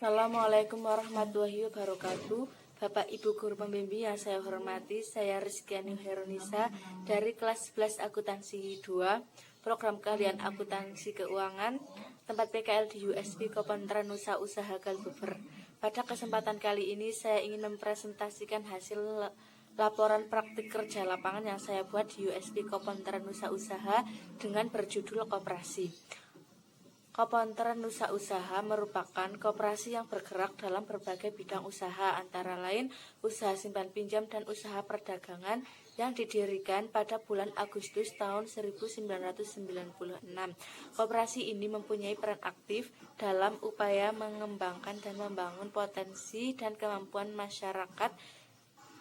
Assalamualaikum warahmatullahi wabarakatuh. Bapak Ibu Guru Pembimbing yang saya hormati, saya Rizkyani Heronisa dari kelas 11 akuntansi 2, program keahlian akuntansi keuangan, tempat PKL di USP Kopentren Nusa Usaha Kalbuber. Pada kesempatan kali ini saya ingin mempresentasikan hasil laporan praktik kerja lapangan yang saya buat di USP Kopentren Nusa Usaha dengan berjudul Koperasi. Kopentren Nusa Usaha merupakan koperasi yang bergerak dalam berbagai bidang usaha, antara lain usaha simpan pinjam dan usaha perdagangan yang didirikan pada bulan Agustus tahun 1996. Koperasi ini mempunyai peran aktif dalam upaya mengembangkan dan membangun potensi dan kemampuan masyarakat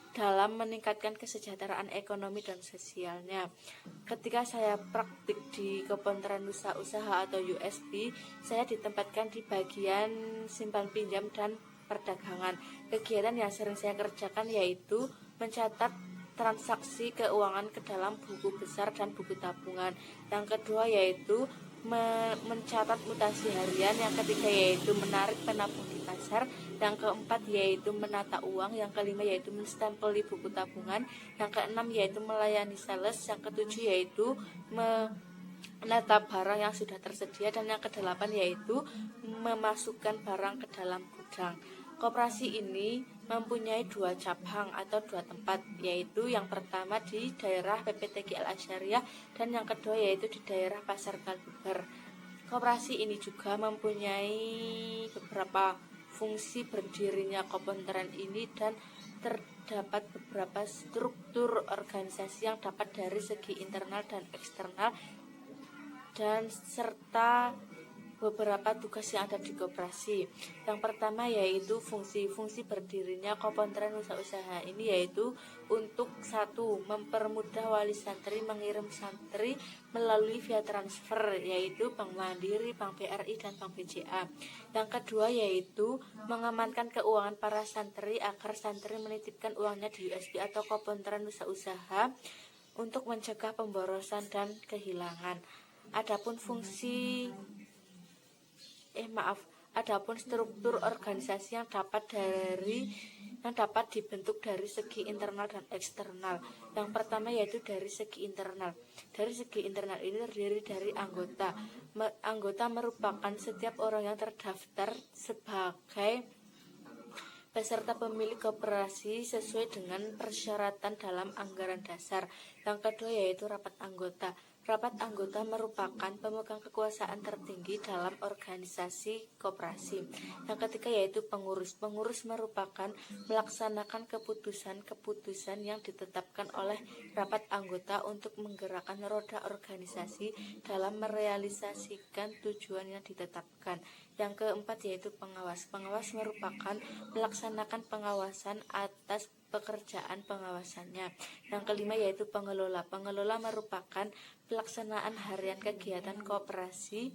dalam meningkatkan kesejahteraan ekonomi dan sosialnya. Ketika saya praktik di Kopentren Nusa Usaha atau USP, saya ditempatkan di bagian simpan pinjam dan perdagangan. Kegiatan yang sering saya kerjakan yaitu mencatat transaksi keuangan ke dalam buku besar dan buku tabungan. Yang kedua yaitu mencatat mutasi harian. Yang ketiga yaitu menarik penabung di pasar. Yang keempat yaitu menata uang. Yang kelima yaitu menstempeli buku tabungan. Yang keenam yaitu melayani sales. Yang ketujuh yaitu menata barang yang sudah tersedia. Dan yang kedelapan yaitu memasukkan barang ke dalam gudang. Koperasi ini mempunyai dua cabang atau dua tempat, yaitu yang pertama di daerah PPTG Al Asyariah dan yang kedua yaitu di daerah Pasar Kalbuber. Koperasi ini juga mempunyai beberapa fungsi berdirinya Kopentren ini dan terdapat beberapa struktur organisasi yang dapat dari segi internal dan eksternal dan serta beberapa tugas yang ada di koperasi. Yang pertama yaitu fungsi berdirinya Kopentren Nusa Usaha ini yaitu untuk satu, mempermudah wali santri mengirim santri melalui via transfer, yaitu Bank Mandiri, Bank BRI, dan Bank BCA. Yang kedua yaitu mengamankan keuangan para santri agar santri menitipkan uangnya di USP atau Kopentren Nusa Usaha untuk mencegah pemborosan dan kehilangan. Adapun struktur organisasi yang dapat dibentuk dari segi internal dan eksternal. Yang pertama yaitu dari segi internal. Dari segi internal ini terdiri dari anggota. Anggota merupakan setiap orang yang terdaftar sebagai peserta pemilik koperasi sesuai dengan persyaratan dalam anggaran dasar. Yang kedua yaitu rapat anggota. Rapat anggota merupakan pemegang kekuasaan tertinggi dalam organisasi koperasi. Yang ketiga yaitu pengurus. Pengurus merupakan melaksanakan keputusan-keputusan yang ditetapkan oleh rapat anggota untuk menggerakkan roda organisasi dalam merealisasikan tujuan yang ditetapkan. Yang keempat yaitu pengawas. Pengawas merupakan melaksanakan pengawasan atas pekerjaan pengawasannya. Yang kelima yaitu pengelola. Pengelola merupakan pelaksanaan harian kegiatan koperasi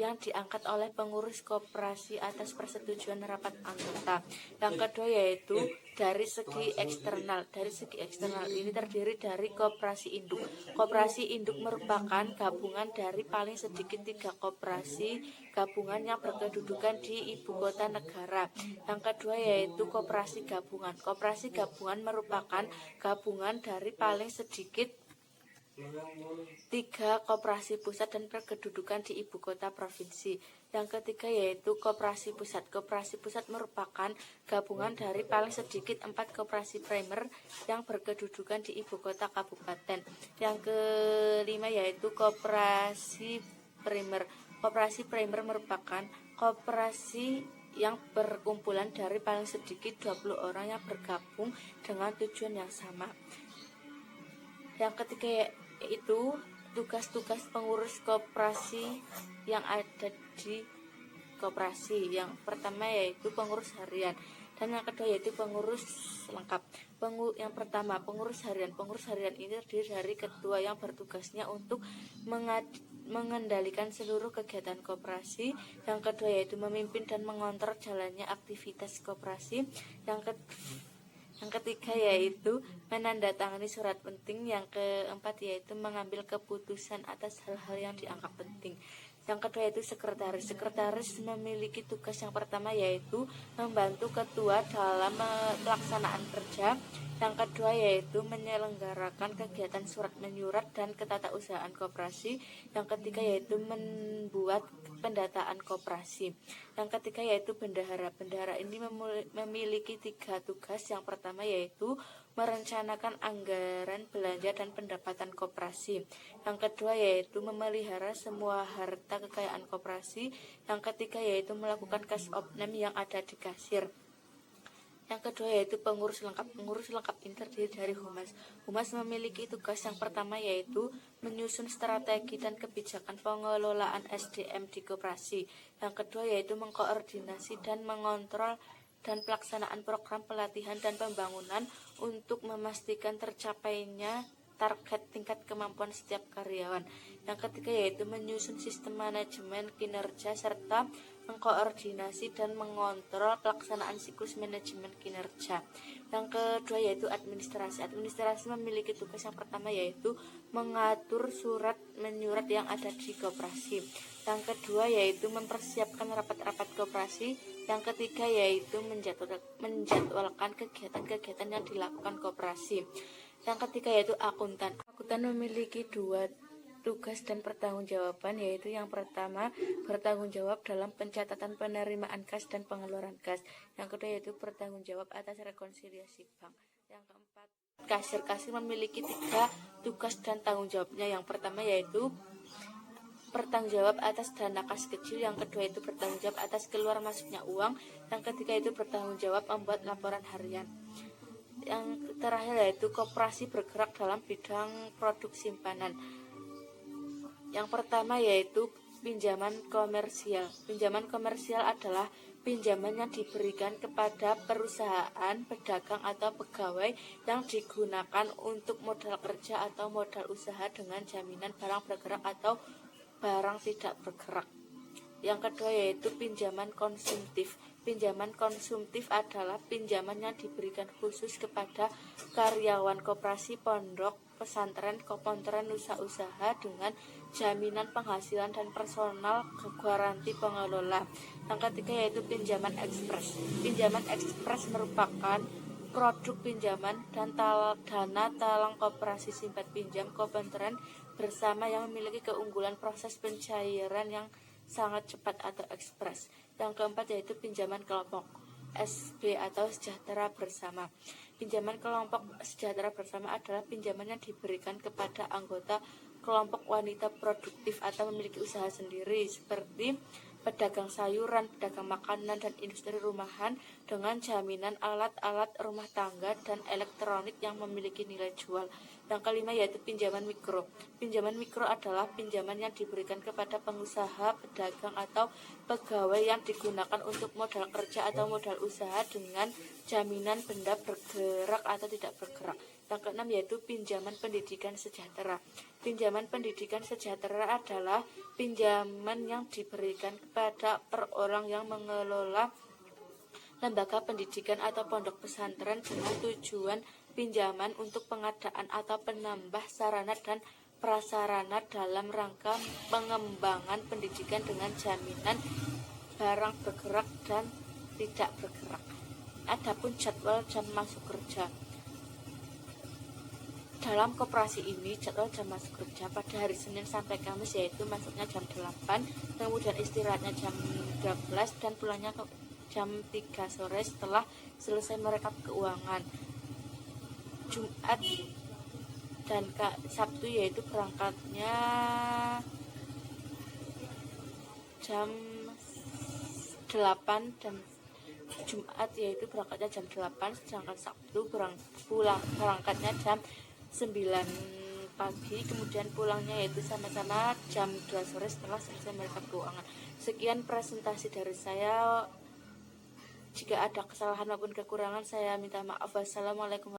yang diangkat oleh pengurus koperasi atas persetujuan rapat anggota. Yang kedua yaitu dari segi eksternal. Dari segi eksternal ini terdiri dari koperasi induk. Koperasi induk merupakan gabungan dari paling sedikit 3 koperasi gabungan yang berkedudukan di ibu kota negara. Yang kedua yaitu koperasi gabungan. Koperasi gabungan merupakan gabungan dari paling sedikit 3 koperasi pusat dan berkedudukan di ibu kota provinsi. Yang ketiga yaitu koperasi pusat. Koperasi pusat merupakan gabungan dari paling sedikit 4 koperasi primer yang berkedudukan di ibu kota kabupaten. Yang kelima yaitu koperasi primer. Koperasi primer merupakan koperasi yang berkumpulan dari paling sedikit 20 orang yang bergabung dengan tujuan yang sama. Yang ketiga yaitu tugas-tugas pengurus koperasi yang ada di koperasi. Yang pertama yaitu pengurus harian dan yang kedua yaitu pengurus lengkap. Yang pertama pengurus harian. Pengurus harian ini terdiri dari ketua yang bertugasnya untuk mengendalikan seluruh kegiatan koperasi. Yang kedua yaitu memimpin dan mengontrol jalannya aktivitas koperasi. Yang ketiga yaitu menandatangani surat penting. Yang keempat yaitu mengambil keputusan atas hal-hal yang dianggap penting. Yang kedua yaitu sekretaris. Sekretaris memiliki tugas yang pertama yaitu membantu ketua dalam pelaksanaan kerja. Yang kedua yaitu menyelenggarakan kegiatan surat menyurat dan ketatausahaan koperasi. Yang ketiga yaitu membuat pendataan koperasi. Yang ketiga yaitu bendahara. Bendahara ini memiliki 3 tugas. Yang pertama yaitu merencanakan anggaran belanja dan pendapatan koperasi. Yang kedua yaitu memelihara semua harta kekayaan koperasi. Yang ketiga yaitu melakukan cash opname yang ada di kasir. Yang kedua yaitu pengurus lengkap. Pengurus lengkap ini terdiri dari humas. Humas memiliki tugas yang pertama yaitu menyusun strategi dan kebijakan pengelolaan SDM di koperasi. Yang kedua yaitu mengkoordinasi dan mengontrol dan pelaksanaan program pelatihan dan pembangunan untuk memastikan tercapainya target tingkat kemampuan setiap karyawan. Yang ketiga yaitu menyusun sistem manajemen kinerja serta mengkoordinasi dan mengontrol pelaksanaan siklus manajemen kinerja. Yang kedua yaitu administrasi. Administrasi memiliki tugas yang pertama yaitu mengatur surat menyurat yang ada di koperasi. Yang kedua yaitu mempersiapkan rapat-rapat koperasi. Yang ketiga yaitu menjadwalkan kegiatan-kegiatan yang dilakukan koperasi. Yang ketiga yaitu akuntan. Akuntan memiliki 2 tugas dan pertanggungjawaban, yaitu yang pertama bertanggung jawab dalam pencatatan penerimaan kas dan pengeluaran kas. Yang kedua yaitu bertanggung jawab atas rekonsiliasi bank. Yang keempat, kasir. Kasir memiliki 3 tugas dan tanggung jawabnya. Yang pertama yaitu bertanggung jawab atas dana kas kecil. Yang kedua itu bertanggung jawab atas keluar masuknya uang. Yang ketiga itu bertanggung jawab membuat laporan harian. Yang terakhir yaitu koperasi bergerak dalam bidang produk simpanan. Yang pertama yaitu pinjaman komersial. Pinjaman komersial adalah pinjaman yang diberikan kepada perusahaan, pedagang atau pegawai yang digunakan untuk modal kerja atau modal usaha dengan jaminan barang bergerak atau barang tidak bergerak. Yang kedua yaitu pinjaman konsumtif. Pinjaman konsumtif adalah pinjaman yang diberikan khusus kepada karyawan koperasi, pondok, pesantren, kontren usaha dengan jaminan penghasilan dan personal garansi pengelola. Yang ketiga yaitu pinjaman ekspres. Pinjaman ekspres merupakan produk pinjaman dan dana talang koperasi simpan pinjam kontren bersama yang memiliki keunggulan proses pencairan yang sangat cepat atau ekspres. Yang keempat yaitu pinjaman kelompok SB atau sejahtera bersama. Pinjaman kelompok sejahtera bersama adalah pinjaman yang diberikan kepada anggota kelompok wanita produktif atau memiliki usaha sendiri seperti pedagang sayuran, pedagang makanan, dan industri rumahan dengan jaminan alat-alat rumah tangga dan elektronik yang memiliki nilai jual. Yang kelima yaitu pinjaman mikro. Pinjaman mikro adalah pinjaman yang diberikan kepada pengusaha, pedagang, atau pegawai yang digunakan untuk modal kerja atau modal usaha dengan jaminan benda bergerak atau tidak bergerak. Yang keenam yaitu pinjaman pendidikan sejahtera. Pinjaman pendidikan sejahtera adalah pinjaman yang diberikan kepada orang yang mengelola lembaga pendidikan atau pondok pesantren dengan tujuan pinjaman untuk pengadaan atau penambah sarana dan prasarana dalam rangka pengembangan pendidikan dengan jaminan barang bergerak dan tidak bergerak. Adapun jadwal jam masuk kerja. Dalam koperasi ini jadwal jam masuk kerja pada hari Senin sampai Kamis yaitu masuknya jam 8, kemudian istirahatnya jam 12 dan pulangnya ke jam 3 sore setelah selesai merekap keuangan. Jumat dan Sabtu yaitu berangkatnya jam 8 dan Jumat yaitu berangkatnya jam 8, sedangkan Sabtu berangkatnya jam 9 pagi, kemudian pulangnya yaitu sama-sama jam 2 sore setelah selesai merekap keuangan. Sekian presentasi dari saya. Jika ada kesalahan maupun kekurangan saya minta maaf. Wassalamualaikum.